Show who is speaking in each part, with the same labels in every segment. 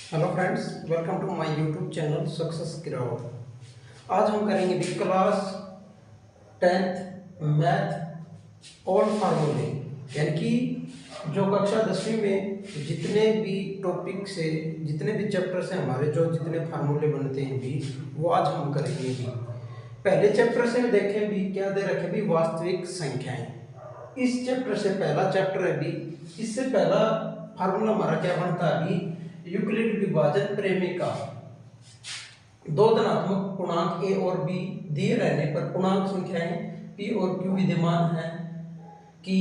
Speaker 1: Hello friends, welcome to my YouTube channel Success Crowd. आज हम करेंगे भी क्लास 10th मैथ ऑल फार्मूले, यानी कि जो कक्षा 10वीं में जितने भी टॉपिक से जितने भी चैप्टर से हमारे जो जितने फार्मूले बनते हैं भी वो आज हम करेंगे भी। पहले चैप्टर से देखें भी क्या दे रखे भी वास्तविक संख्याएं। इस चैप्टर से पहला चैप्टर है भी, इससे पहला फार्मूला हमारा क्या बनता है भी, यूक्लिड विभाजन प्रेमिका। दो धनात्मक पूर्णांक ए और बी दिए रहने पर पूर्णांक संख्याएं पी और क्यू विद्यमान है कि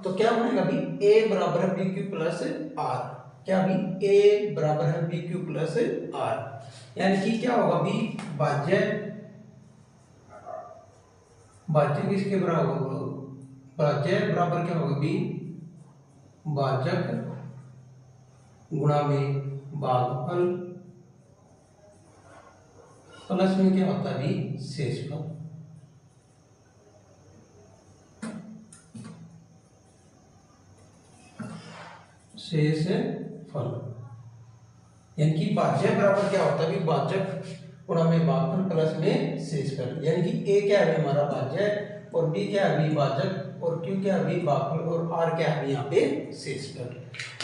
Speaker 1: तो क्या बनेगा भी ए बराबर है बी क्यू प्लस आर। क्या भी ए बराबर है बी क्यू प्लस आर, यानी कि क्या होगा भी भाज्य भाज्य किसके बराबर होगा, भाज्य बराबर क्या होगा भी भाजक गुणा में भागफल प्लस में क्या होता है भी शेषफल। शेषफल यानी कि भाज्य बराबर क्या होता है भी भाजक गुणा में भागफल प्लस में शेषफल, यानी कि ए क्या है हमारा भाज्य और बी क्या है भी भाजक और क्यू क्या है भी भागफल और आर क्या है यहाँ पे शेषफल।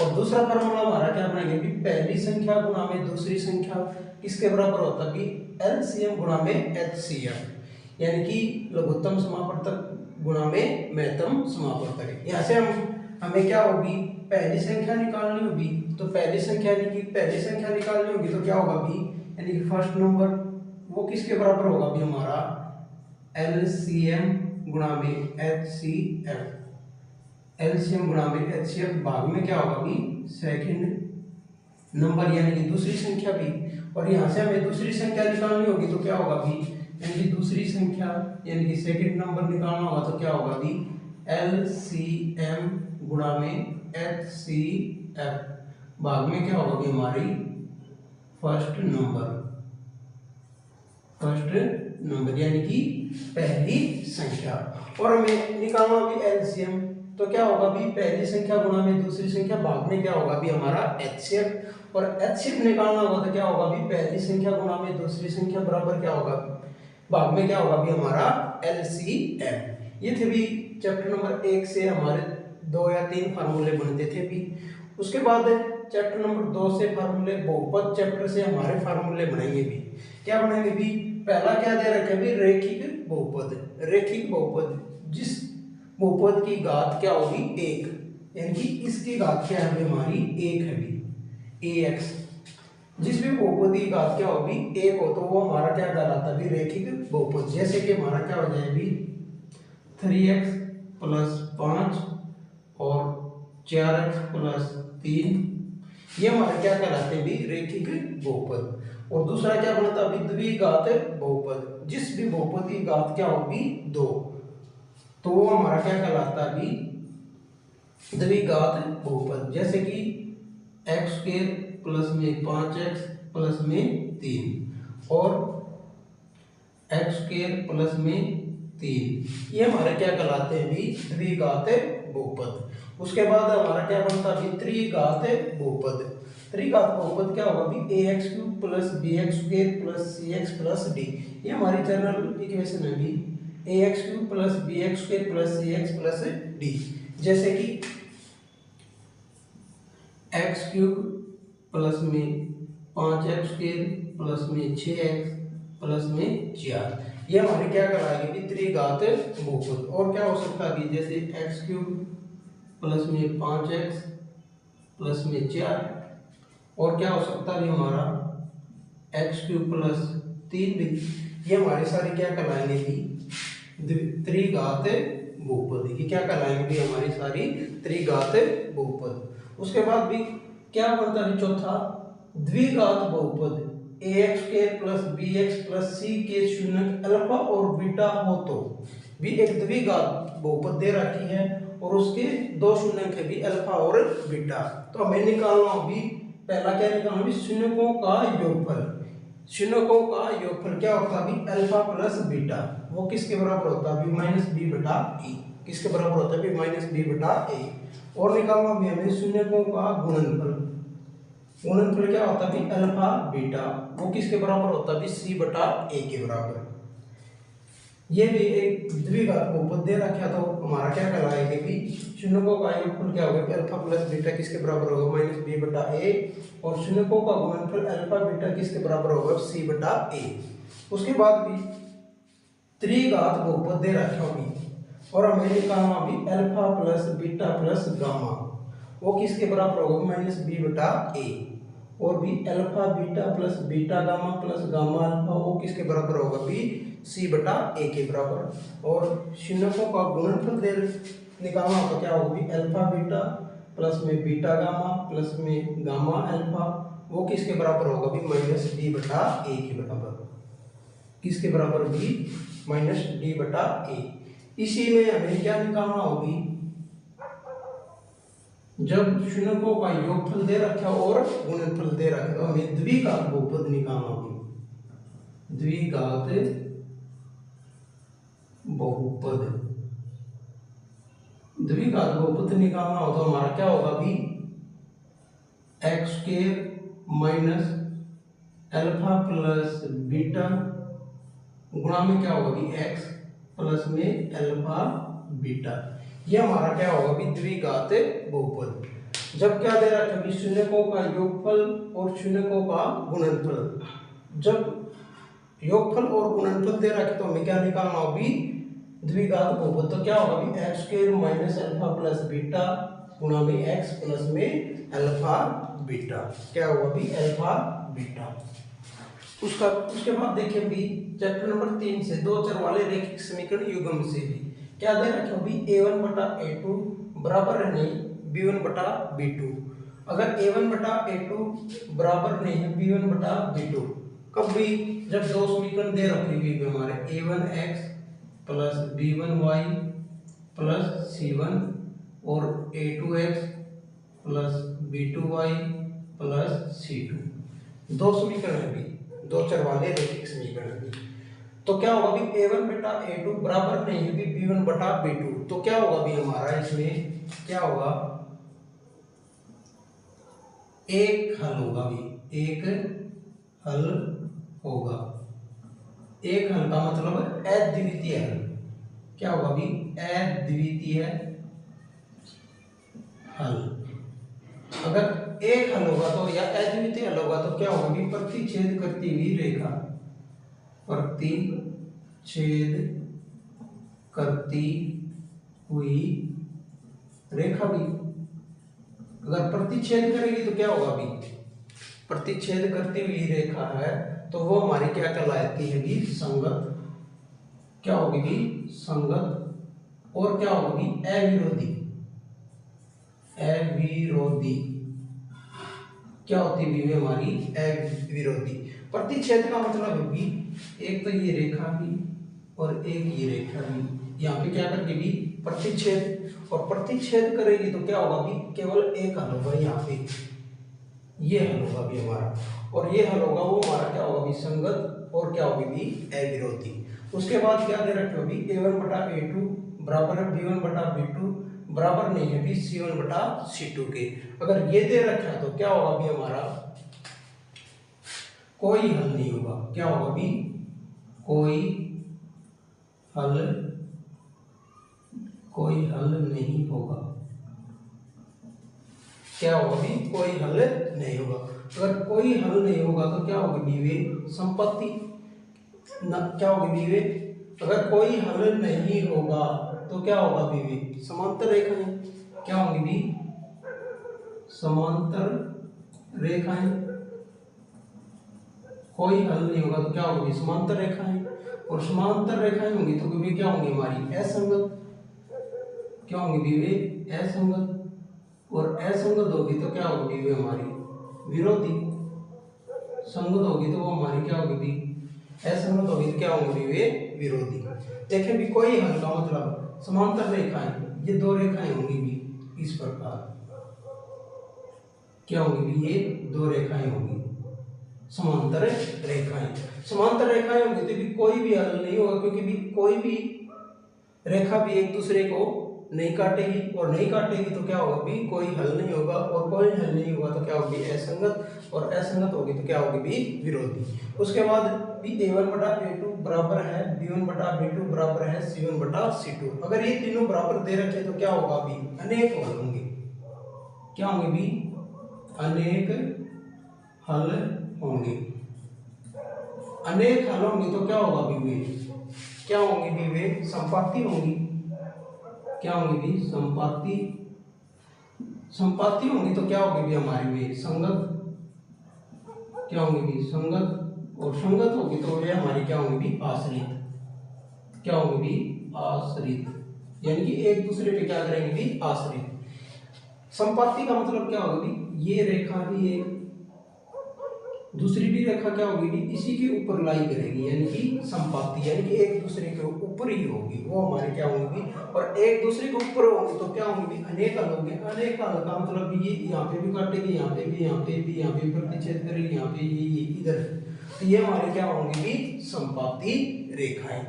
Speaker 1: और दूसरा फार्मूला हमारा क्या बनाएंगे भी पहली संख्या गुणा में दूसरी संख्या किसके बराबर होता है भी एलसीएम गुणा में एचसीएम, यानी कि लघुत्तम समापवर्तक गुणा में महत्तम समापवर्तक। यहाँ से हमें क्या होगी पहली संख्या निकालनी होगी, तो पहली संख्या निकालनी होगी तो क्या होगा भी, यानी कि फर्स्ट नंबर वो किसके बराबर होगा भी हमारा एलसीएम गुणा में एचसीएफ। एलसीएम गुणा में एचसीएफ भाग में क्या होगा भी सेकंड नंबर यानी कि दूसरी संख्या भी। और यहाँ से हमें दूसरी संख्या निकालनी होगी तो क्या होगा भी, यानी कि दूसरी संख्या यानी कि सेकंड नंबर निकालना होगा तो क्या होगा भी एलसीएम गुणा में एचसीएफ भाग में क्या होगा भी हमारी फर्स्ट नंबर यानी कि पहली संख्या। और हमें निकालना भी एलसीएम तो क्या होगा भी पहली संख्या गुणा में दूसरी संख्या भाग में क्या होगा भी हमारा एचसीएफ। और एचसीएफ निकालना होगा तो क्या होगा भी पहली संख्या गुणा में दूसरी संख्या बराबर क्या होगा भाग में क्या होगा भी हमारा एलसीएम। ये थे भी चैप्टर नंबर 1 से हमारे 2 या 3 फार्मूले बनते थे भी। उसके बाद चैप्टर नंबर 2 से फार्मूले बहुपद चैप्टर से हमारे फार्मूले बनाएंगे भी। क्या बनाएंगे भी, पहला क्या दे रखे भी रेखिक बहुपद जिस बहुपद की घात क्या होगी 1, यानी कि इसकी घात क्या है हमारी 1 है भी ax। जिस भी बहुपद की घात क्या होगी 1 हो तो वो हमारा क्या कहलाता है भी रेखिक बहुपद। जैसे कि हमारा क्या हो जाए भी 3x + 5 और 4x + 3, ये हमारे क्या कहलाते हैं भी रेखिक बहुपद। और दूसरा क्या बनता है भी द्विघात बहुपद, जिस भी बहुपद की घात क्या होगी 2 तो वो हमारा क्या कहलाता है भी द्विघात बहुपद। जैसे कि x² प्लस में 5x प्लस में 3 और x² प्लस में 3, ये हमारे क्या कहलाते हैं भी द्विघात बहुपद। उसके बाद हमारा क्या बनता है भी त्रिघात बहुपद। त्रिघात बहुपद क्या होगा भी ax³ plus bx² plus cx plus d, ये हमारी जनरल इक्वेशन है भी ax³ plus bx² plus cx plus d। जैसे कि x³ प्लस में 5x² प्लस में 6x प्लस में 4, ये हमारे क्या कराएंगे भी त्रिघात बहुपद। और क्या हो सकता है भी जैसे x³ प्लस में 5x प्लस में 4, और क्या हो सकता है हमारा x³ प्लस 3 भी, ये हमारी सारी क्या कहलाएंगे भी त्रिघात बहुपद। ये क्या कहलाएंगे भी हमारी सारी त्रिघात बहुपद। उसके बाद भी क्या बनता है चौथा द्विघात बहुपद ax² plus bx plus c के शून्यक अल्फा और बीटा हो तो भी एक द्विघात बहुपद दे रखी है और उसके दो शून्यक है भी अल्फा और बीटा। तो हमें निकालना भी पहला क्या निकालना भी शून्यकों का योगफल। शून्यकों का योगफल क्या होता है भी अल्फा प्लस बीटा, वो किसके बराबर होता है भी -b/a। किसके बराबर होता है भी -b/a। और निकालना भी हमें शून्यकों का गुणनफल, गुणनफल क्या होता है भी अल्फा बीटा, वो किसके बराबर होता है भी सी बटा ए के बराबर। ये भी एक द्विघात बहुपद दे रखा तो हमारा क्या कहलाएगा भी शून्यकों का योगफल क्या होगा अल्फा प्लस बीटा किसके बराबर होगा माइनस बी बटा ए, और शून्यकों का गुणनफल अल्फा बीटा किसके बराबर होगा सी बटा ए। उसके बाद भी त्रिघात बहुपद दे रखा होगी और हमें निकालना भी alpha plus beta plus gamma, वो किसके बराबर होगा माइनस बी बटा ए, और भी alpha beta plus beta gamma plus gamma alpha वो किसके बराबर होगा भी सी बटा ए के बराबर। और शून्यकों का गुणनफल दे निकालना होगा क्या होगा भी अल्फा बीटा प्लस में बीटा गामा प्लस में गामा अल्फा वो किसके बराबर होगा भी माइनस डी बटा ए के बराबर, किसके बराबर भी माइनस डी बटा ए। इसी में हमें क्या निकालना होगी जब शून्यकों का योगफल दे रखा और गुणनफल दे रखा तो हमें द्विघात बहुपद निकालना होगी, द्विघात बहुपद। द्विघात बहुपद निकालना हो तो हमारा क्या होगा भी x square minus alpha plus beta गुणा में क्या होगा भी एक्स प्लस में अल्फा बीटा, ये हमारा क्या होगा भी द्विघात बहुपद। जब क्या दे रखा है शून्यकों का योगफल और शून्यकों का गुणनफल, जब योगफल और गुणनफल दे रखे तो हमें क्या निकालना होगा भी द्विघात बहुपद। तो क्या होगा भी x square minus alpha plus beta गुणा में एक्स प्लस में अल्फा बीटा, क्या होगा भी अल्फा बीटा। उसके बाद देखें भी चैप्टर नंबर 3 से दो चर वाले रैखिक समीकरण युग्म से भी क्या दे रखे भी a1 बटा a2 बराबर नहीं b1 बटा b2। अगर a1 बटा a2 बराबर नहीं है b1 बटा b2 कब भी जब दो समीकरण दे रखे हुए हमारे a1x plus b1y plus c1 और a2x plus b2y plus c2, दो समीकरण है भी दो चर वाले रैखिक समीकरण भी। तो क्या होगा भी a1 बटा a2 बराबर नहीं है भी b1 बटा b2, तो क्या होगा भी हमारा इसमें क्या होगा एक हल होगा भी, एक हल होगा। एक हल का मतलब अद्वितीय हल, क्या होगा भी अद्वितीय हल। अगर एक हल होगा तो या अद्वितीय हल होगा तो क्या होगा भी प्रतिच्छेद करती हुई रेखा, प्रतिच्छेद करती हुई रेखा भी अगर प्रतिच्छेद करेगी तो क्या होगा भी प्रतिच्छेद करती हुई रेखा है तो वो हमारी क्या कहलाती है भी संगत, क्या होगी भी संगत, और क्या होगी अविरोधी, अविरोधी क्या होती है हमारी अविरोधी। प्रतिच्छेद का मतलब है भी एक तो ये रेखा भी और एक ये रेखा भी, यहाँ पे क्या करके भी प्रतिच्छेद, और प्रतिच्छेद करेगी तो क्या होगा भी केवल एक हल होगा, यहाँ पे ये हल होगा भी हमारा, और ये हल होगा वो हमारा क्या होगा भी संगत और क्या होगी भी अविरोधी। उसके बाद क्या दे रखे होगी a1 बटा a2 बराबर है b1 बटा b2 बराबर नहीं है भी c1 बटा c2 के। अगर ये दे रखा है तो क्या होगा भी हमारा कोई हल नहीं होगा, क्या होगा भी कोई हल नहीं होगा, क्या होगा भी कोई हल नहीं होगा। अगर कोई हल नहीं होगा तो क्या होगी भी वे संपत्ति क्या होगी भी वे, अगर कोई हल नहीं होगा तो क्या होगा भी वे समांतर रेखाएं, क्या होंगी भी समांतर रेखाएं, कोई हल नहीं होगा तो क्या होगी समांतर रेखाएं, और समांतर रेखाएं होंगी तो भी क्या होंगी हमारी असंगत, क्या होंगी भी वे असंगत, और असंगत होगी तो क्या होगी भी हमारी विरोधी, संगत होगी तो वो हमारी क्या होगी भी असंगत होगी तो क्या होंगी भी वे विरोधी। देखें भी कोई हल का मतलब समांतर रेखाएं, ये दो रेखाएं होंगी भी इस प्रकार, क्या होंगी भी ये दो रेखाएं होंगी समांतर रेखाएं। समांतर रेखाएं होंगी तो भी कोई भी हल नहीं होगा, क्योंकि भी कोई भी रेखा भी एक दूसरे को नहीं काटेगी, और नहीं काटेगी तो क्या होगा भी कोई हल नहीं होगा, और कोई हल नहीं होगा तो क्या होगी असंगत, और असंगत होगी तो क्या होगी भी विरोधी। उसके बाद भी a1 बटा a2 बराबर है b1 बटा b2 बराबर है c1 बटा c2। अगर ये तीनों बराबर दे रखे तो क्या होगा भी अनेक हल होंगे, क्या होंगे भी अनेक हल होंगे। अनेक हल होंगे तो क्या होगा भी वे क्या होंगे भी वे संपाती होंगी, क्या होंगी भी संपाती, संपाती होंगी तो क्या होगी भी हमारी वे संगत, क्या होंगी भी संगत, और संगत होगी तो वे हमारी क्या होंगी भी आश्रित, क्या होंगी भी आश्रित, यानी कि एक दूसरे पे क्या करेंगे भी आश्रित। संपाती का मतलब क्या होगा भी ये रेखा भी एक, दूसरी भी रेखा क्या होगी भी इसी के ऊपर लाई करेगी, यानी कि संपाती, यानी कि एक दूसरे के ऊपर ही होगी, वो हमारे क्या होंगी, और एक दूसरे के ऊपर होंगी तो क्या होंगी अनेक हल होंगे। अनेक हल का मतलब भी ये यहाँ पे भी काटेगी, यहाँ पे भी, यहाँ पे भी, यहाँ पे प्रतिच्छेद करेगी, यहाँ पे ये इधर, तो ये हमारे क्या होंगे भी संपाती रेखाएं।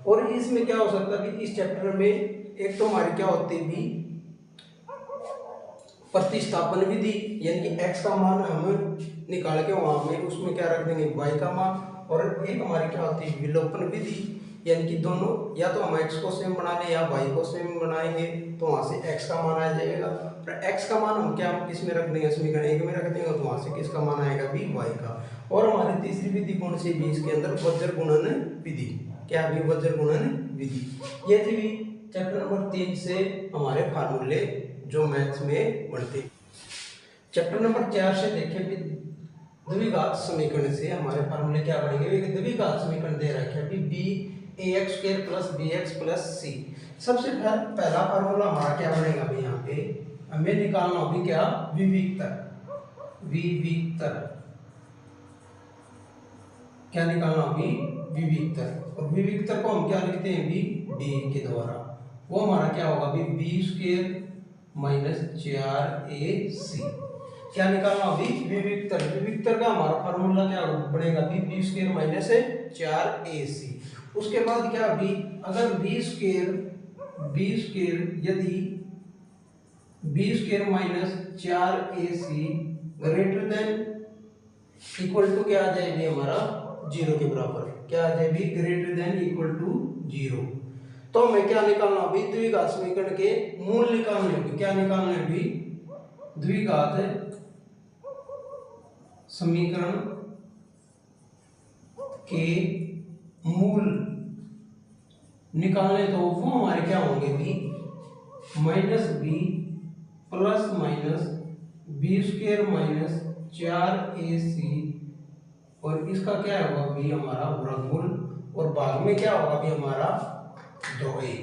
Speaker 1: और इसमें क्या हो सकता है भी इस चैप्टर में एक तो हमारी क्या होती है भी प्रतिस्थापन विधि, यानी कि x का मान हम निकाल के वहां में उसमें क्या रख देंगे y का मान, और एक हमारी क्या होती है विलोपन विधि, यानी कि दोनों या तो हम x को सेम बना लें या y को सेम बनाएंगे तो वहां से x का मान आ जाएगा, और x का मान हम क्या किस में रख देंगे समीकरण 1 में रख देंगे तो वहां से किसका मान आएगा भी y का। और हमारी तीसरी विधि कौन सी भी इसके अंदर वज्र गुणन विधि, क्या भी वज्र गुणन विधि। ये थी भी चैप्टर नंबर 3 से हमारे फार्मूले जो मैथ्स में बनते। चैप्टर नंबर 4 से देखें भी द्विघात समीकरण से हमारे फार्मूले क्या बनेंगे। एक द्विघात समीकरण दे रखा है बी ax² plus bx plus c। सबसे पहला फार्मूला हमारा क्या बनेगा भी यहाँ पे हमें निकालना होगी क्या विविक्तर, विविक्तर क्या निकालना होगी विविक्तर, और विविक्तर को हम क्या लिखते हैं भी d के द्वारा, वो हमारा क्या होगा भी b² माइनस 4ac। क्या निकालना अभी विविक्तर, विविक्तर का हमारा फार्मूला क्या बनेगा भी b² माइनस 4ac। उसके बाद क्या अभी अगर b² यदि b² minus 4ac greater than equal to क्या आ जाएगी हमारा 0 के बराबर, क्या आ जाएगी ग्रेटर देन इक्वल टू 0, तो हमें क्या निकालना अभी द्विघात समीकरण के मूल निकालने होंगे। क्या निकालने अभी द्विघात समीकरण के मूल निकालने, तो वो हमारे क्या होंगे भी minus B plus minus b² minus 4ac, और इसका क्या होगा भी हमारा वर्गमूल, और भाग में क्या होगा भी हमारा 2a,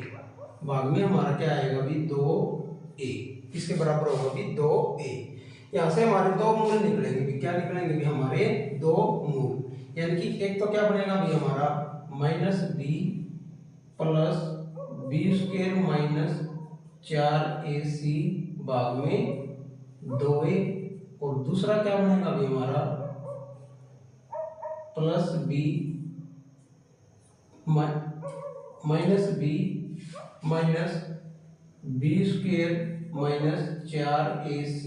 Speaker 1: भाग में हमारा क्या आएगा भी 2a, इसके बराबर होगा भी 2a। यहाँ से हमारे दो मूल निकलेंगे भी, क्या निकलेंगे भी हमारे दो मूल, यानी कि एक तो क्या बनेगा भी हमारा minus b plus b² minus 4ac भाग में 2a, और दूसरा क्या बनेगा भी हमारा plus b minus b minus b² minus 4ac,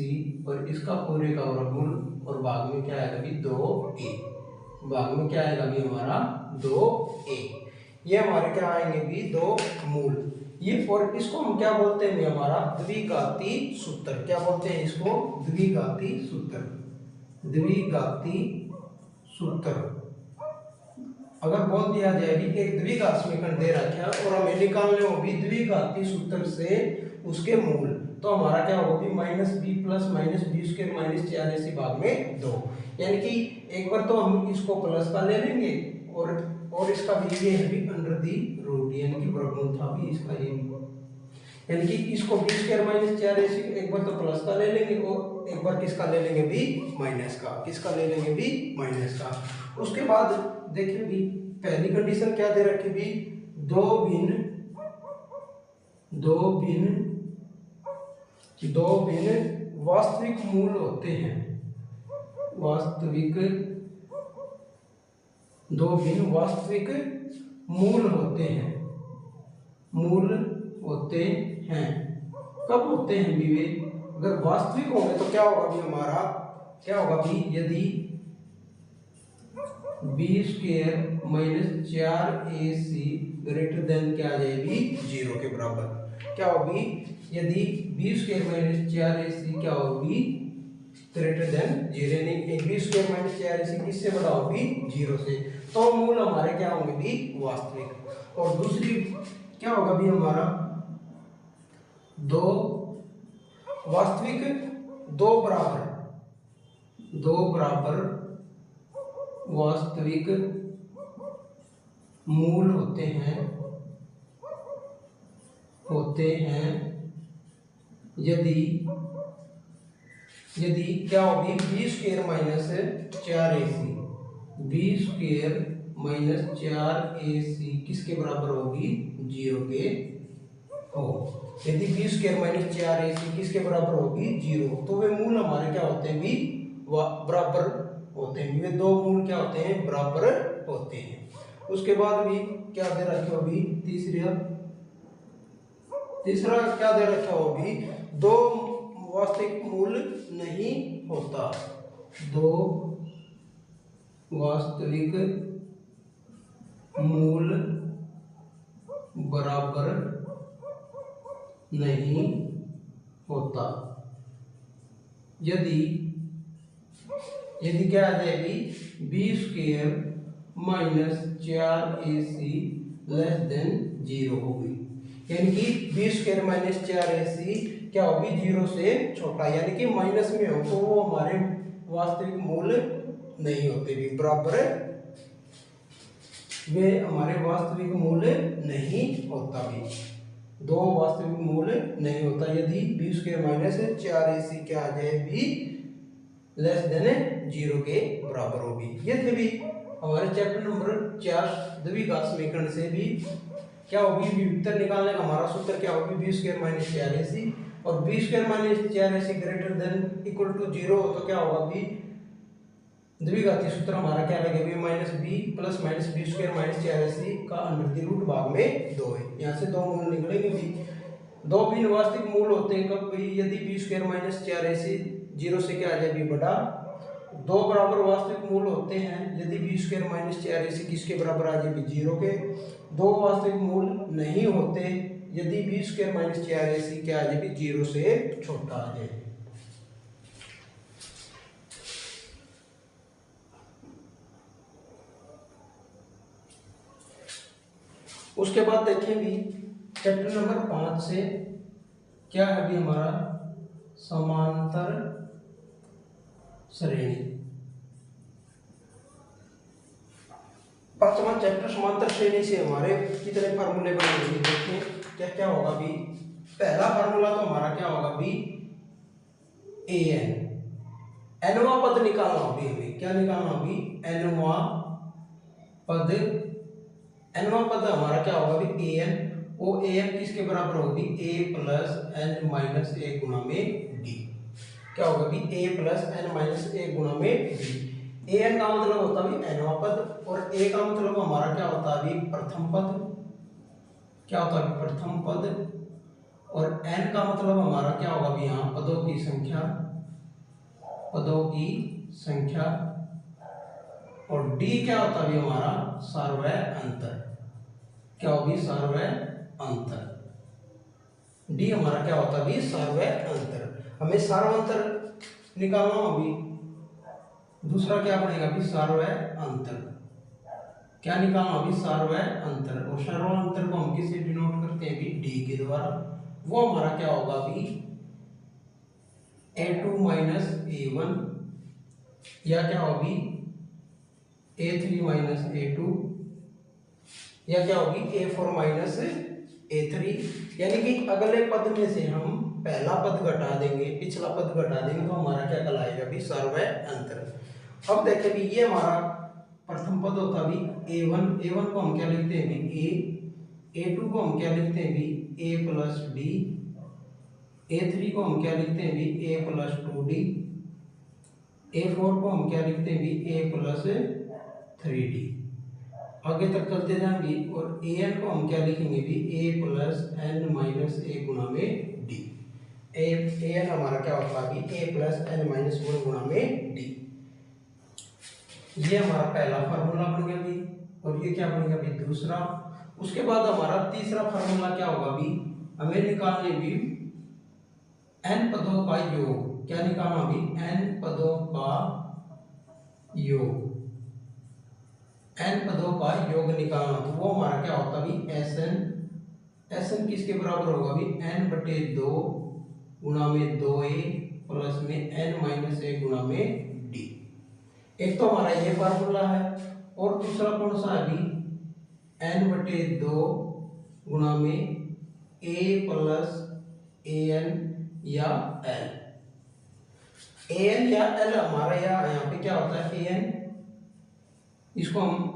Speaker 1: और इसका पूरे का वर्गमूल, और भाग में क्या आएगा भी 2a, भाग में क्या आएगा भी हमारा 2a। ये हमारे क्या आएंगे भी दो मूल, ये और इसको हम क्या बोलते हैं हमारा द्विघाती सूत्र, क्या बोलते हैं इसको द्विघाती सूत्र, द्विघाती सूत्र। अगर बोल दिया जाए कि एक द्विघात समीकरण दे रखा है और हमें निकालने होगी द्विघाती सूत्र से उसके मूल, तो हमारा क्या होगा भी minus b plus minus b² minus 4ac भाग में 2, यानी कि एक बार तो हम इसको प्लस का ले लेंगे और इसका भी ये है भी अंडर दी रूट, यानी कि वर्गमूल था भी इसका ये, यानी कि इसको b² माइनस 4ac एक बार तो प्लस का ले लेंगे और एक बार किसका ले लेंगे भी माइनस का, किसका ले लेंगे भी माइनस का। उसके बाद देखिए भी पहली कंडीशन क्या दे रखी भी दो भिन्न वास्तविक मूल होते हैं, दो भिन्न वास्तविक मूल होते हैं, मूल होते हैं। कब होते हैं भी वे? अगर वास्तविक होंगे तो क्या होगा भी हमारा, क्या होगा भी, यदि b² - 4ac ग्रेटर देन क्या आ जाए भी 0 के बराबर। क्या होगी? यदि b² - 4ac क्या होगी? ग्रेटर देन 0, यानी b² - 4ac किससे बड़ा होगी? 0 से। तो मूल हमारे क्या होंगे भी? वास्तविक। और दूसरी क्या होगा भी हमारा, दो वास्तविक, दो बराबर वास्तविक मूल होते हैं यदि क्या होगी? b² - 4ac b² - 4ac किसके बराबर होगी? 0 के हो। यदि b² - 4ac किसके बराबर होगी? 0, तो वे मूल हमारे क्या होते हैं भी? बराबर होते हैं। वे दो मूल क्या होते हैं? बराबर होते हैं। उसके बाद भी क्या दे रखा हो भी? तीसरा क्या दे रखा हो भी? दो वास्तविक मूल नहीं होता, दो वास्तविक मूल बराबर नहीं होता यदि क्या आ जाएगी? b² - 4ac लेस देन 0 होगी। यानी कि b² - 4ac क्या होगी? 0 से छोटा, यानी कि माइनस में हो, तो वो हमारे वास्तविक मूल नहीं होते भी, बराबर वे हमारे वास्तविक मूल नहीं होता भी। दो वास्तविक मूल नहीं होता यदि b² - 4ac क्या आ जाए भी? लेस देन 0 के बराबर होगी। ये थे भी हमारे चैप्टर नंबर 4 द्विघात समीकरण से भी क्या होगी? विभक्तर निकालने का हमारा सूत्र क्या होगी? b² - 4ac, और b² - 4ac greater than equal to 0 हो तो क्या होगा भी? द्विघाती सूत्र हमारा क्या लगेगा? -b plus minus b² - 4ac का √√ भाग में 2 है। यहाँ से दो मूल निकलेंगे भी। दो भिन्न वास्तविक मूल होते हैं कब भी? यदि b² - 4ac 0 से क्या आ जाए भी? बड़ा। दो बराबर वास्तविक मूल होते हैं यदि b² - 4ac किसके बराबर आ जाए भी? 0 के। दो वास्तविक मूल नहीं होते यदि b² - 4ac क्या आ जाए भी? 0 से छोटा आ जाए। उसके बाद देखें भी चैप्टर नंबर 5 से क्या है भी हमारा? समांतर श्रेणी। पांचवा चैप्टर समांतर श्रेणी से हमारे कितने फार्मूले बनेंगे देखें क्या क्या होगा भी। पहला फार्मूला तो हमारा क्या होगा भी? an, nवा पद निकालना होगी हमें। क्या निकालना होगी? nवा पद। nवा पद हमारा क्या होगा भी? an। वो an किसके बराबर होगी? a + n - 1 गुणा में d। क्या होगा भी? a + n - 1 गुणा में d। an का मतलब होता है nवा पद, और a का मतलब हमारा क्या होता है? प्रथम पद। क्या होता है? प्रथम पद। और n का मतलब हमारा क्या होगा भी? यहाँ पदों की संख्या, और d क्या होता है हमारा? सार्वय अंतर। क्या होगी? सार्वय अंतर। d हमारा क्या होता है? सार्वय अंतर। हमें सार्वंतर निकालना होगी। दूसरा क्या बनेगा भी? सार्वय अंतर। क्या निकालना होगी? सार्वय अंतर। और सार्वय अंतर को हम किससे डिनोट करते हैं भी? d के द्वारा। वो हमारा क्या होगा भी? a2 - a1, या क्या होगी? a3 - a2, या क्या होगी? a4 - a3। यानी कि अगले पद में से हम पहला पद घटा देंगे, पिछला पद घटा देंगे, तो हमारा क्या कहलाएगा भी? सार्वय अंतर। अब देखें भी ये हमारा प्रथम पद होता भी a1 को हम क्या लिखते हैं भी? a2 को हम क्या लिखते हैं भी? a + d। a3 को हम क्या लिखते हैं भी? a + 2d। a4 को हम क्या लिखते हैं भी? a + 3d। आगे तक चलते जाएंगे और ए एन को हम क्या लिखेंगे भी ए प्लस एन माइनस ए गुणा में डी। ए एन हमारा क्या होता है अभी ए प्लस एन माइनस वन गुणा में डी। ये हमारा पहला फार्मूला बन गया भी और ये क्या बन गया भी दूसरा। उसके बाद हमारा तीसरा फार्मूला क्या होगा भी हमें निकालने भी एन पदों का योग। क्या निकालना भी एन पदों का योग, एन पदों का योग निकालना। तो वो हमारा क्या होता भी एस एन। एस एन किसके बराबर होगा भी एन बटे दो गुणा में दो ए प्लस में एन माइनस ए गुणा में डी। एक तो हमारा ये फार्मूला है और दूसरा कौन सा है भी एन बटे दो गुणा में ए प्लस ए एन या एल। ए एन या एल हमारा यहाँ पे क्या होता है ए एन, इसको हम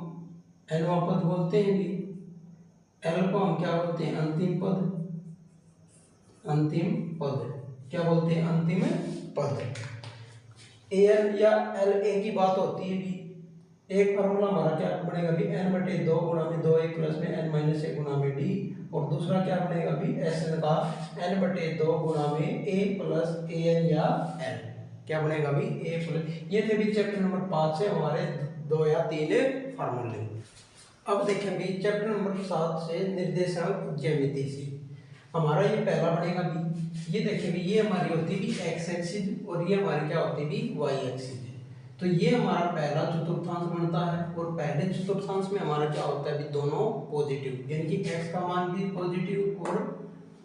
Speaker 1: एनवा पद बोलते हैं भी, एल को हम क्या बोलते हैं अंतिम पद। अंतिम पद क्या बोलते हैं अंतिम पद। ए एन या एल ए की बात होती है भी। एक फार्मूला हमारा क्या बनेगा भी एन बटे दो गुणा में दो ए प्लस में एन माइनस ए गुणा में डी और दूसरा क्या बनेगा भी एस एन का एन बटे दो गुणा में ए प्लस ए एन या एल। क्या बनेगा भी ए प्लस। ये थे भी चैप्टर नंबर 5 से हमारे 2 या 3 फार्मूले। अब देखेंगे चैप्टर नंबर 7 से निर्देशांक ज्यामिति से हमारा ये पहला बनेगा भी। ये देखेंगे ये हमारी होती भी एक्स एक्सिस और ये हमारी क्या होती भी वाई एक्सिस। तो ये हमारा पहला चतुर्थांश बनता है और पहले चतुर्थांश में हमारा क्या होता है भी दोनों पॉजिटिव, यानी कि x का मान भी पॉजिटिव और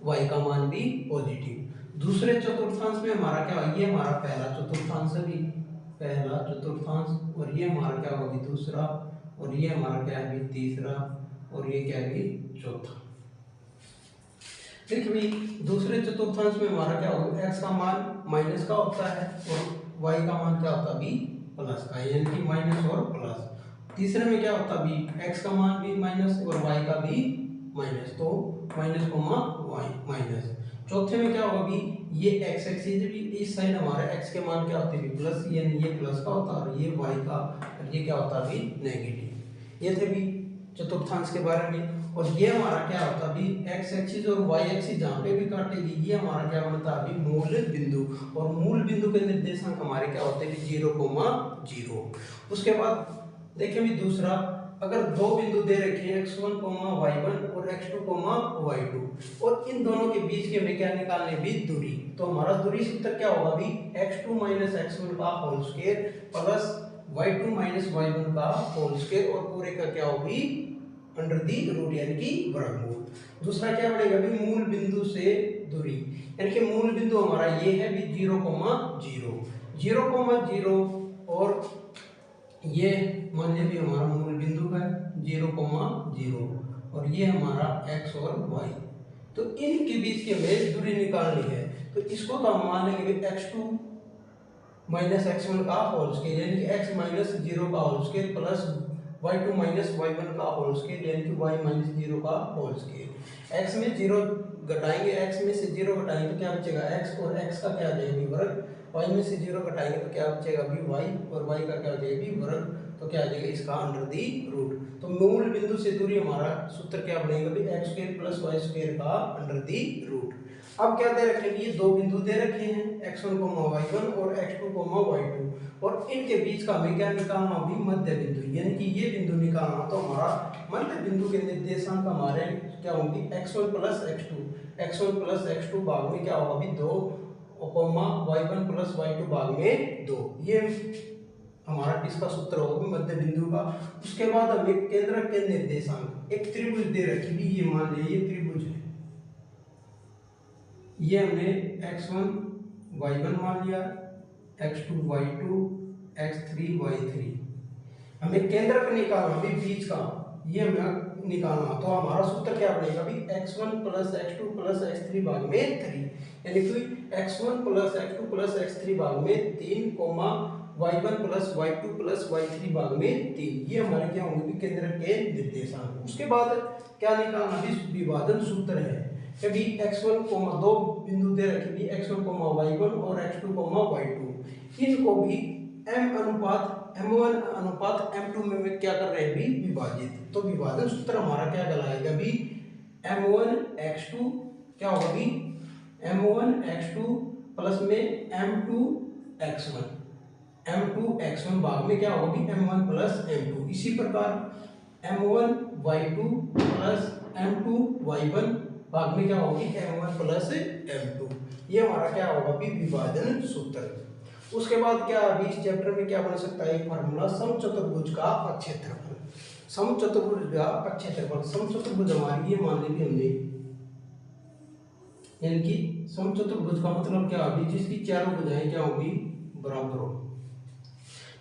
Speaker 1: y का मान भी पॉजिटिव। दूसरे चतुर्थांश में हमारा क्या है, ये हमारा पहला चतुर्थांश है भी, पहला चतुर्थांश और ये हमारा क्या होगा भी दूसरा और ये हमारा क्या है भी तीसरा और ये क्या है भी चौथा। देखिए भाई दूसरे चतुर्थांश में हमारा क्या होगा x का मान माइनस का होता है और y का मान क्या होता है भी प्लस का, यानी कि माइनस और प्लस। तीसरे में क्या होता भी x का मान भी माइनस और y का भी माइनस, तो माइनस कोमा y माइनस। चौथे में क्या होगा भी ये x एक्सिस भी, इस साइड हमारे x के मान क्या होते हैं प्लस, यानी ये प्लस का होता है और ये y का और ये क्या होता भी नेगेटिव। ये थे भी चतुर्थांश के बारे में। और ये हमारा क्या होता भी x एक्सिस और y एक्सिस जहाँ पे भी काटेगी ये हमारा क्या बनता है अभी मूल बिंदु। और मूल बिंदु के निर्देशांक हमारे क्या होते हैं 0,0। उसके बाद देखें भी दूसरा, अगर दो बिंदु दे रखे हैं x1, y1 और x2, y2 और इन दोनों के बीच के हमें क्या निकालने भी दूरी। तो हमारा दूरी सूत्र क्या होगा भी x2 x1 का whole square plus y2 y1 का होल स्क्वायर और पूरे का क्या होगी अंडर दी रूट, यानी कि वर्गमूल। दूसरा क्या बनेगा भी मूल बिंदु से दूरी, यानी कि मूल बिंदु हमारा ये है भी 0,0 और ये मान लीजिए हमारा मूल बिंदु है 0,0 और ये हमारा x और y। तो इनके बीच की हमें दूरी निकालनी है। तो इसको तो हम मान लेंगे x2 x1 का होल स्क्वायर, यानी कि x माइनस 0 का whole square plus y2 y1 का होल स्क्वायर, यानी कि y माइनस 0 का होल स्क्वायर। x में 0 घटाएंगे, x में से 0 घटाएंगे तो क्या बचेगा x और x का क्या आ जाएगा भी वर्ग। y में से 0 घटाएंगे तो क्या बचेगा भी y और y का क्या हो जाएगा भी वर्ग, तो क्या आ जाएगा इसका अंडर दी रूट। तो मूल बिंदु से दूरी हमारा सूत्र क्या बनेगा भी x square plus y square का अंडर दी रूट। अब क्या दे रखे हैं, ये दो बिंदु दे रखे हैं x1, y1 और x2, y2 और इनके बीच का हमें क्या निकालना भी मध्य बिंदु, यानी कि ये बिंदु निकालना। तो हमारा मध्य बिंदु के निर्देशांक हमारे क्या होंगे x1 प्लस x2 भाग में क्या होगा भी 2, y1 प्लस y2 भाग में 2। ये हमारा किसका सूत्र होगा भी मध्य बिंदु का। उसके बाद हमें केंद्र के निर्देशांक, एक त्रिभुज दे रखी भी, ये मान लिया ये त्रिभुज है, ये हमने x1 y1 मान लिया, x2 y2, x3 y3। हमें केंद्र का निकालना भी बीच का, ये हमें निकालना। तो हमारा सूत्र क्या बनेगा भी x1 plus x2 plus x3 भाग में 3, यानी कि x1 plus x2 plus x3 भाग में 3, y1 plus y2 plus y3 भाग में 3। ये हमारे क्या होंगे भी केंद्र के निर्देशांक। उसके बाद क्या निकालना भी विभाजन सूत्र है कभी x1 दो बिंदु दे रखे भी x1, y1 और x2, y2, इनको भी m अनुपात m1 अनुपात m2 में क्या कर रहे हैं भी विभाजित, तो विभाजन सूत्र हमारा क्या कहलाएगा भी m1x2 क्या होगा भी m1x2 प्लस में m2x1, m2x1 भाग में क्या होगा भी m1 प्लस m2। इसी प्रकार m1y2 प्लस m2y1 भाग में क्या होगी m1 प्लस m2। ये हमारा क्या होगा भी विभाजन सूत्र। उसके बाद क्या अभी इस चैप्टर में क्या बन सकता है, फार्मूला समचतुर्भुज का प्रक्षेत्रफल। समचतुर्भुज का प्रक्षेत्रफल, समचतुर्भुज हमारी ये मान ली हमने, यानी कि समचतुर्भुज का मतलब क्या होगी, जिसकी चारों भुजाएं क्या होगी बराबर हो,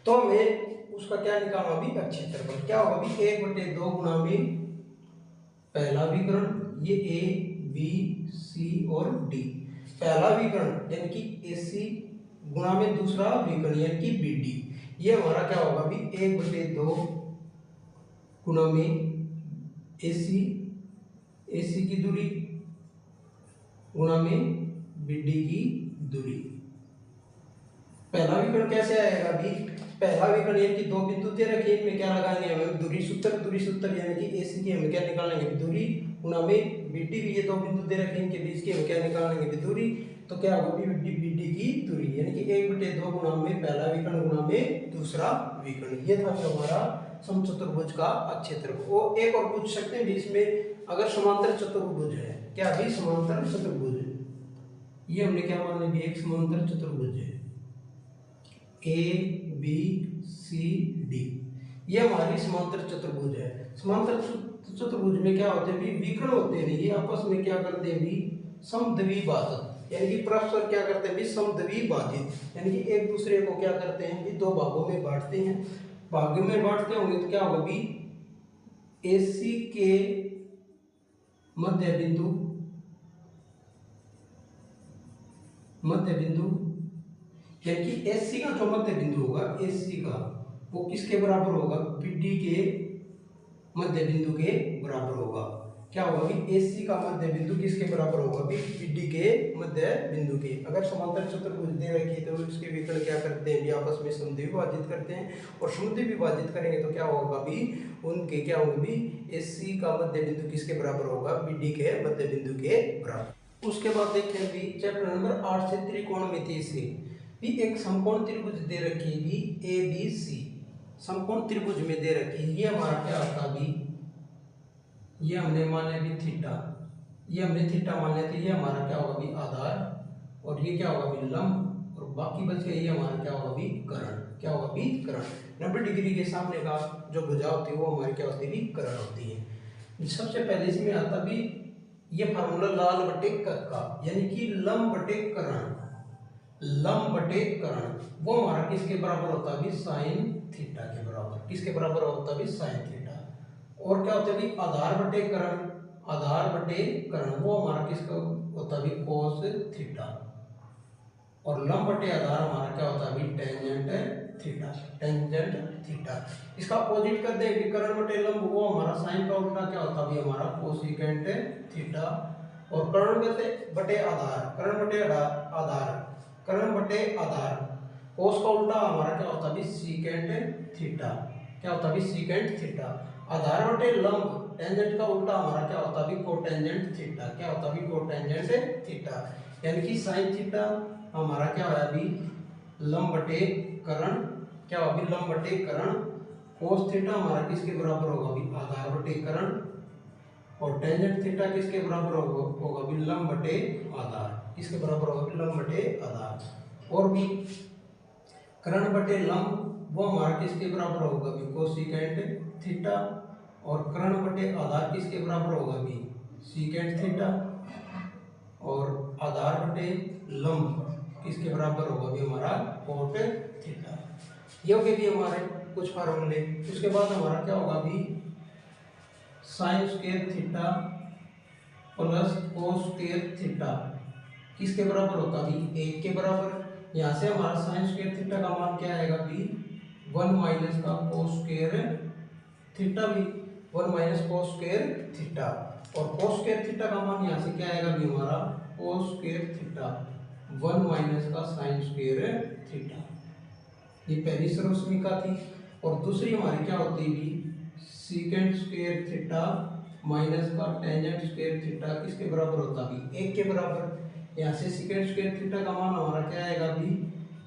Speaker 1: तो हमें उसका क्या निकालना भी प्रक्षेत्रफल। क्या होगा भी 1/2 गुणा में पहला विकर्ण, ये ए बी सी और डी, पहला विकर्ण यानी कि ए सी गुणा में दूसरा विकर्ण यानी कि बी डी, ये हमारा क्या होगा भी 1/2 गुणा में ए सी की दूरी गुणा में बी डी की दूरी। पहला विकर्ण कैसे आएगा भी, पहला विकर्ण यानी कि दो बिंदु दे रखे, इनमें क्या लगाएंगे हमें दूरी सूत्र यानी कि एसी की हमें क्या निकालेंगे दूरी गुणा में बीडी भी, ये दो बिंदु दे रखे इनके बीच की हमें क्या निकालेंगे दूरी, तो क्या होगा बीडी की दूरी यानी कि 1/2 गुणा में पहला विकर्ण गुणा में दूसरा विकर्ण। ये था जो हमारा समचतुर्भुज का क्षेत्रफल। वो एक और पूछ सकते हैं बीच में, अगर समांतर चतुर्भुज है, क्या भी समांतर चतुर्भुज है, ये हमने क्या मान लिया भी एक समांतर चतुर्भुज है ए बी सी डी, ये हमारी समांतर चतुर्भुज है। समांतर चतुर्भुज में क्या होते हैं भी विकर्ण होते हैं, ये आपस में क्या करते हैं भी समद्विभाजक, यानी कि परस्पर क्या करते हैं भी समद्विभाजित, यानी कि एक दूसरे को क्या करते हैं भी दो भागों में बांटते हैं। भागों में बांटते होंगे तो क्या होगा भी एसी के मध्य बिंदु यानी कि एसी का जो मध्य बिंदु होगा, एसी का वो किसके बराबर होगा, बीडी के मध्य बिंदु के बराबर होगा। क्या होगा भी एसी का मध्य बिंदु किसके बराबर होगा भी बीडी के मध्य बिंदु के। अगर समांतर चतुर्भुज दे रखी है तो इसके विकर्ण क्या करते हैं भी आपस में समद्विभाजित करते हैं, और समद्विभाजित करेंगे तो क्या होगा भी उनके क्या होगा भी एसी का मध्य बिंदु किसके बराबर होगा, बीडी के मध्य बिंदु के बराबर। उसके बाद देखते हैं भी चैप्टर नंबर 8 से त्रिकोणमिति से भी एक समकोण त्रिभुज दे रखी है भी ए बी सी, समकोण त्रिभुज में दे रखी है। ये हमारा क्या होता भी, ये हमने मान लिया भी थीटा, ये हमने थीटा मान लिया, तो ये हमारा क्या होगा भी आधार, और ये क्या होगा भी लंब, और बाकी बच गया ये हमारा क्या होगा भी कर्ण। क्या होगा भी कर्ण। 90 डिग्री के सामने का जो भुजा होती है वो हमारी क्या होती है भी कर्ण होती है। सबसे पहले इसमें आता भी ये फार्मूला लाल बटे का, यानी कि लंब बटे कर्ण, लंब बटे कर्ण वो हमारा किसके बराबर होता है भी साइन थीटा के बराबर। किसके बराबर होता है भी साइन थीटा। और क्या होता है भी आधार बटे कर्ण, आधार बटे कर्ण वो हमारा किसका होता है भी कोस थीटा। और लंब बटे आधार हमारा क्या होता है भी टेंजेंट थीटा, टेंजेंट थीटा। इसका अपोजिट कर दे भी कर्ण बटे लंब, वो हमारा साइन का उल्टा क्या होता है भी हमारा कोसिकेंट थीटा। और कर्ण बटे आधार, कर्ण बटे आधार, कर्ण बटे आधार, कोस का उल्टा हमारा क्या होता है भी सीकेंट थीटा। क्या होता है भी सीकेंट थीटा। आधार बटे लंब, टेंजेंट का उल्टा हमारा क्या होता है भी कोटेंजेंट थीटा। क्या होता है भी कोटेंजेंट थीटा, यानी कि साइन थीटा हमारा क्या है अभी लंब बटे कर्ण, क्या होगा भी लंब बटे कर्ण। कोस थीटा हमारा किसके बराबर होगा भी आधार बटे कर्ण, और टेंजेंट थीटा किसके बराबर होगा भी लंब बटे आधार। किसके बराबर होगा भी लंब बटे आधार। और भी कर्ण बटे लंब वो हमारा किसके बराबर होगा भी कोसिकेंट थीटा, और कर्ण बटे आधार किसके बराबर होगा भी सीकेंट थीटा, और आधार बटे लंब किसके बराबर होगा भी हमारा कोट थीटा। ये हो गए भी हमारे कुछ फार्मूले। उसके बाद हमारा क्या होगा भी sine square theta plus cos square theta किसके बराबर होता भी 1 के बराबर। यहाँ से हमारा साइन स्क्वायर थीटा का मान क्या आएगा भी 1 माइनस का कोस स्क्वायर थीटा, भी 1 माइनस कोस स्क्वायर थीटा। और कोस स्क्वायर थीटा का मान यहाँ से क्या आएगा भी हमारा कोस स्क्वायर थीटा 1 माइनस का साइन स्क्वायर थीटा। ये पहली सर्वसमीका थी। और दूसरी हमारी क्या होती है, सीकेंट स्क्वायर थीटा माइनस का टेंजेंट स्क्वायर थीटा किसके बराबर होता भी, 1 के बराबर। यहाँ से सीकेंट स्क्वायर थीटा का मान हमारा क्या आएगा भी,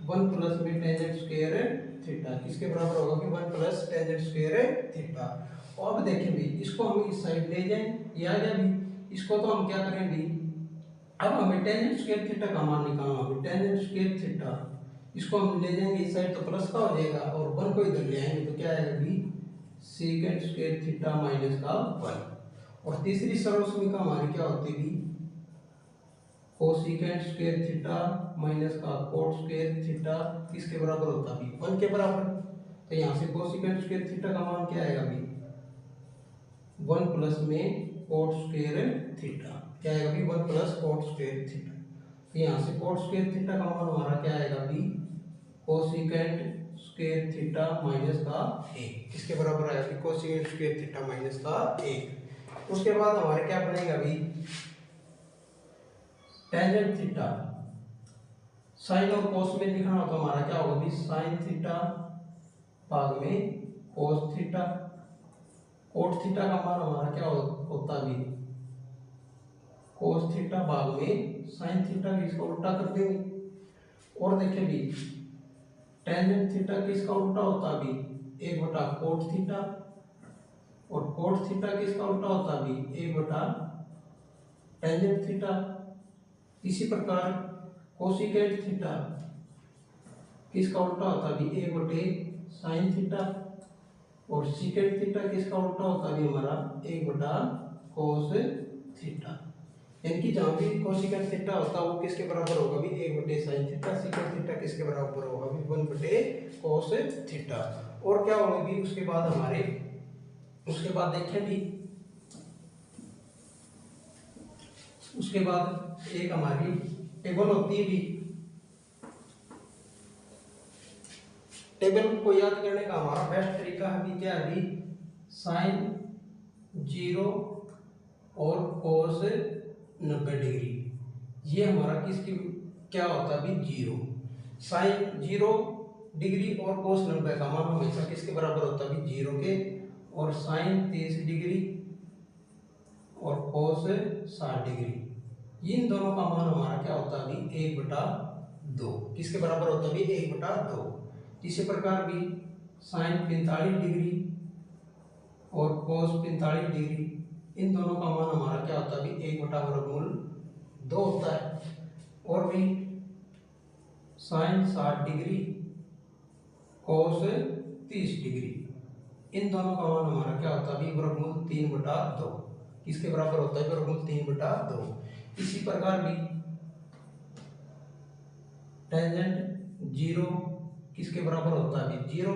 Speaker 1: 1 प्लस में टेंजेंट स्क्वायर थीटा किसके बराबर होगा कि 1 प्लस टेंजेंट स्क्वायर थीटा। और अब देखें भी, इसको हम इस साइड ले जाएं, ये आ गया भी। इसको तो हम क्या करें भी, अब हमें टेंजेंट स्क्वायर थीटा का मान निकालना है। टेंजेंट स्क्वायर थीटा इसको हम ले जाएंगे इस साइड तो प्लस का हो जाएगा, और 1 को इधर ले आएंगे तो क्या आएगा भी, सेकेंड स्क्वायर थीटा माइनस का 1। और तीसरी सर्वसमीका हमारी क्या होती है, कोसेकेंट स्क्वायर थीटा माइनस का कोट स्क्वायर थीटा किसके बराबर होता भी, 1 के बराबर। तो यहाँ से कोसेकेंट स्क्वायर थीटा का मान क्या आएगा भी, 1 प्लस में कोट स्क्वायर थीटा, क्या आएगा भी 1 प्लस कोट स्क्वायर थीटा। तो यहाँ से कोट स्क्वायर थीटा का मान हमारा क्या आएगा भी, कोसेकेंट स्क्वायर थीटा माइनस का 1 किसके बराबर आएगा भी, कोसेकेंट स्क्वायर थीटा माइनस का 1। उसके बाद हमारे क्या बनेगा भी, टेंजेंट थीटा साइन और कोस में लिखना हो तो हमारा क्या होगा भी, साइन थीटा भाग में कोस थीटा। कोट थीटा का मान हमारा क्या होता भी, कोस थीटा भाग में साइन थीटा, भी इसका उल्टा कर देंगे। और देखें भी, टेंजेंट थीटा किसका उल्टा होता भी, 1 बटा कोट थीटा। और कोट थीटा किसका उल्टा होता भी, 1 बटा टेंजेंट थीटा। इसी प्रकार कोसेकेंट थीटा किसका उल्टा होता भी, 1 बटे साइन थीटा। और सीकेंट थीटा किसका उल्टा होता भी हमारा, 1 बटा कोस थीटा। यानी कि जहाँ भी कोसेकेंट थीटा होता है वो किसके बराबर होगा भी, 1 बटे साइन थीटा। सीकेंट थीटा किसके बराबर होगा भी, 1 बटे कोस थीटा। और क्या होगा भी उसके बाद हमारे, उसके बाद देखें भी, उसके बाद एक हमारी टेबल होती है भी। टेबल को याद करने का हमारा बेस्ट तरीका है भी क्या है भी, साइन 0 और कोस 90 डिग्री। ये हमारा किसकी क्या होता है भी, 0। साइन 0 डिग्री और कोस 90 का मान हमेशा किसके बराबर होता है भी, 0 के। और साइन 30 डिग्री और कोस 60 डिग्री, इन दोनों का मान हमारा क्या होता है भी, 1/2 किसके बराबर होता है भी, 1/2। इसी प्रकार भी साइन 45 डिग्री और कोस 45 डिग्री, इन दोनों का मान हमारा क्या होता है भी, 1/2 होता है। और भी साइन 60 डिग्री कोस 30 डिग्री, इन दोनों का मान हमारा क्या होता है भी, वर्गमूल 3/2 किसके बराबर होता है, वर्गमूल 3/2। इसी प्रकार भी टेंजेंट 0 किसके बराबर होता है भी, 0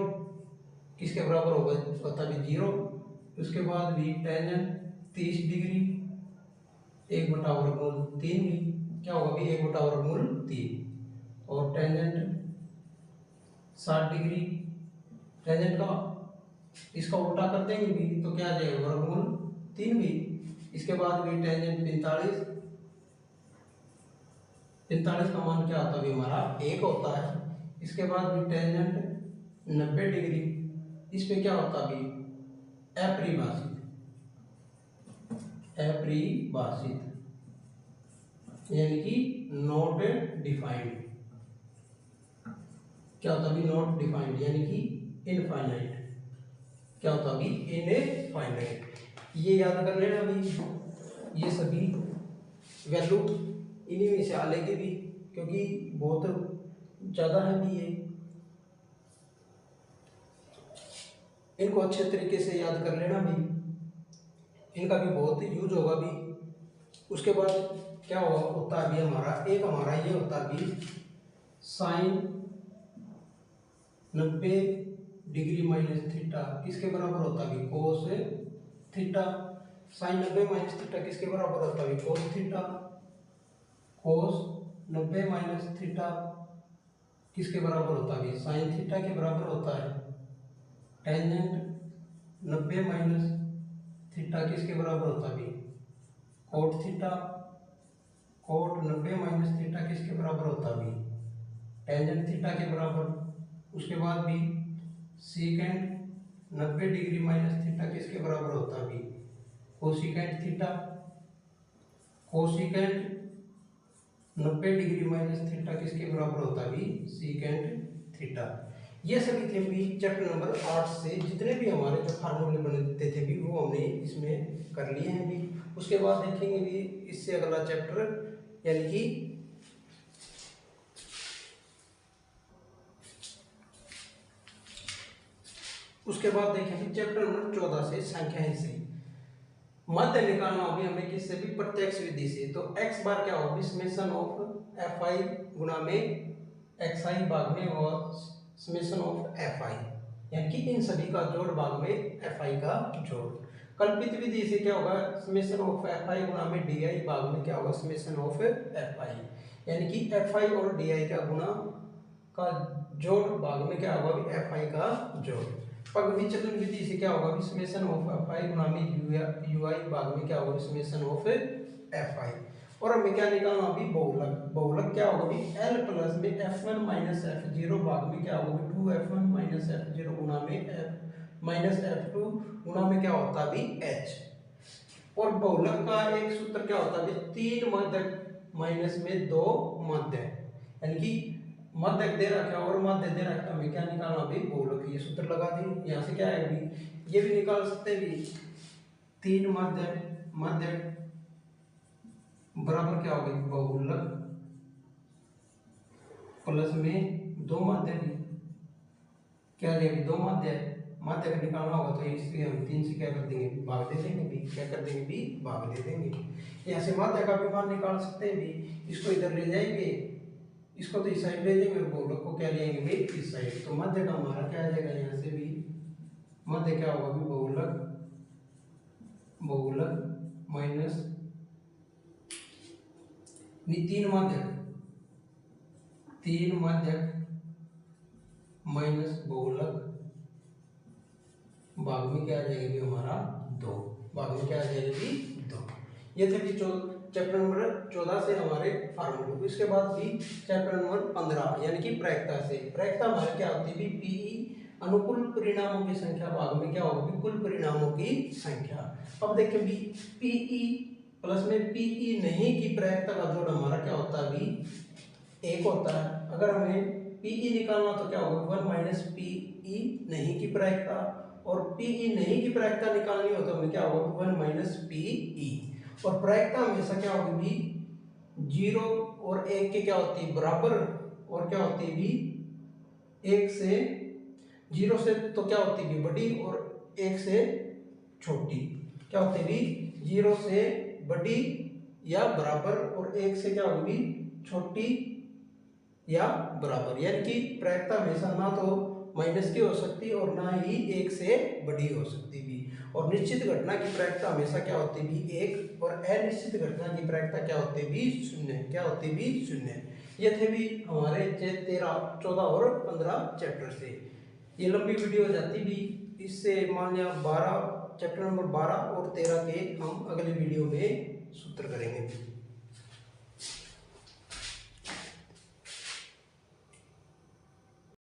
Speaker 1: किसके बराबर होता है भी, 0। उसके बाद भी टेंजेंट 30 डिग्री 1/3 भी क्या होगा भी, 1/3। और टेंजेंट 60 डिग्री, टेंजेंट का इसका उल्टा कर देंगे भी तो क्या आ जाएगा, 3 भी। इसके बाद भी टेंजेंट 45 का मान क्या होता है भी हमारा, 1 होता है। इसके बाद भी टेंजेंट 90 डिग्री, इस पे क्या होता भी, अपरिभाषित यानी कि नॉट डिफाइंड। क्या होता भी, नॉट डिफाइंड यानी कि इनफाइनाइट। क्या होता भी, इनफाइनाइट। ये याद कर लेना भी, ये सभी वैल्यू इन्हीं में से आ लेगी भी, क्योंकि बहुत ज़्यादा है भी ये, इनको अच्छे तरीके से याद कर लेना भी, इनका भी बहुत यूज होगा भी। उसके बाद क्या होता है भी हमारा, एक हमारा ये होता है भी साइन 90 डिग्री माइनस थीटा किसके बराबर होता है भी, cos theta. Sine 90 minus theta किसके बराबर होता है भी, cos theta. Cos 90 minus theta किसके बराबर होता है, साइन थीटा के बराबर होता है। टेंजेंट 90 माइनस थीटा किसके बराबर होता है, cot theta. Cot 90 minus theta किसके बराबर होता है, टेंजेंट थीटा के बराबर। उसके बाद भी सीकेंड 90 डिग्री माइनस थीटा किसके बराबर होता भी cosecant theta. Cosecant 90 degree minus theta किसके बराबर होता भी सीकेंड थीटा। ये सभी थे भी चैप्टर नंबर 8 से जितने भी हमारे जो फार्मूले बनते थे भी वो हमने इसमें कर लिए हैं भी। उसके बाद देखेंगे भी इससे अगला चैप्टर यानी कि उसके बाद देखेंगे चैप्टर नंबर 14 से संख्याएं से मध्य निकालना होगी हमें किससे भी प्रत्यक्ष विधि से। तो x बार क्या होगी समेशन ऑफ एफ आई गुणा में एक्स आई भाग में और समेशन ऑफ एफ आई यानी कि इन सभी का जोड़ भाग में एफ आई का जोड़। कल्पित विधि से क्या होगा समेशन ऑफ एफ आई गुणा में डी आई भाग में क्या होगा समेशन ऑफ एफ आई यानी कि एफ आई और डी आई का गुणा का जोड़ भाग में क्या होगा एफ आई का जोड़। पग विचलन विधि से क्या होगा समेशन ऑफ एफ आई गुणा में यू आई भाग में क्या होगा समेशन ऑफ एफ आई। और हमें क्या निकालना अभी बहुलक। बहुलक क्या होगा भी एल प्लस में F one minus F zero भाग में क्या होगा two F one minus F zero गुणा में एफ माइनस एफ टू गुणा में क्या होता भी एच। और बहुलक का एक सूत्र क्या होता है तीन मध्यक माइनस में दो मध्य यानी कि मध्य दे रखा और मध्य दे रखा हमें क्या निकालना भी बहुलक। ये सूत्र लगा दी यहाँ से क्या है भी ये भी निकाल सकते हैं भी तीन मध्य मध्य बराबर क्या होगी बहुलक प्लस में दो माध्य भी क्या देंगे दो माध्य माध्य का निकालना होगा तो इसलिए हम तीन से क्या कर देंगे भाग दे देंगे भी क्या कर देंगे भी भाग दे देंगे। यहाँ से माध्य का भी मान निकाल सकते हैं भी इसको इधर ले जाएंगे इसको तो इस साइड ले जाएंगे और बहुलक को क्या ले जाएंगे भी इस साइड। तो मध्य का हमारा क्या आ जाएगा यहाँ से भी मध्य क्या होगा भी बहुलक बहुलक माइनस तीन माध्यक माइनस बहुलक भाग में क्या आ जाएगा भी हमारा दो भाग में क्या आ जाएगा भी दो। ये थे भी चैप्टर नंबर 14 से हमारे फार्मूले। इसके बाद भी चैप्टर नंबर 15 यानी कि प्रायिकता से। प्रायिकता हमारे क्या होती है पीई अनुकूल परिणामों की संख्या भाग में क्या होगी कुल परिणामों की संख्या। अब देखिए भी पीई प्लस में पीई नहीं की प्रायिकता का जोड़ हमारा क्या होता है भी एक होता है। अगर हमें पीई निकालना तो क्या होगा वन माइनस पीई नहीं की प्रायिकता और पीई नहीं की प्रायिकता निकालनी हो तो हमें क्या होगा वन माइनस पीई। और प्रायिकता हमेशा क्या होगी भी जीरो और एक के क्या होती है बराबर और क्या होती है भी एक से जीरो से तो क्या होती है बड़ी और एक से छोटी क्या होती है भी जीरो से बड़ी या बराबर और एक से क्या होगी छोटी या बराबर। यानी कि प्रायिकता हमेशा ना तो माइनस की हो सकती है और ना ही एक से बड़ी हो सकती भी। और निश्चित घटना की प्रायिकता हमेशा क्या होती भी एक और अनिश्चित घटना की प्रायिकता क्या होती भी शून्य क्या होती भी शून्य। ये थे भी हमारे 13 14 और 15 चैप्टर से। ये लंबी वीडियो हो जाती भी इससे मान लिया 12 चैप्टर नंबर 12 और 13 के हम अगले वीडियो में सूत्र करेंगे।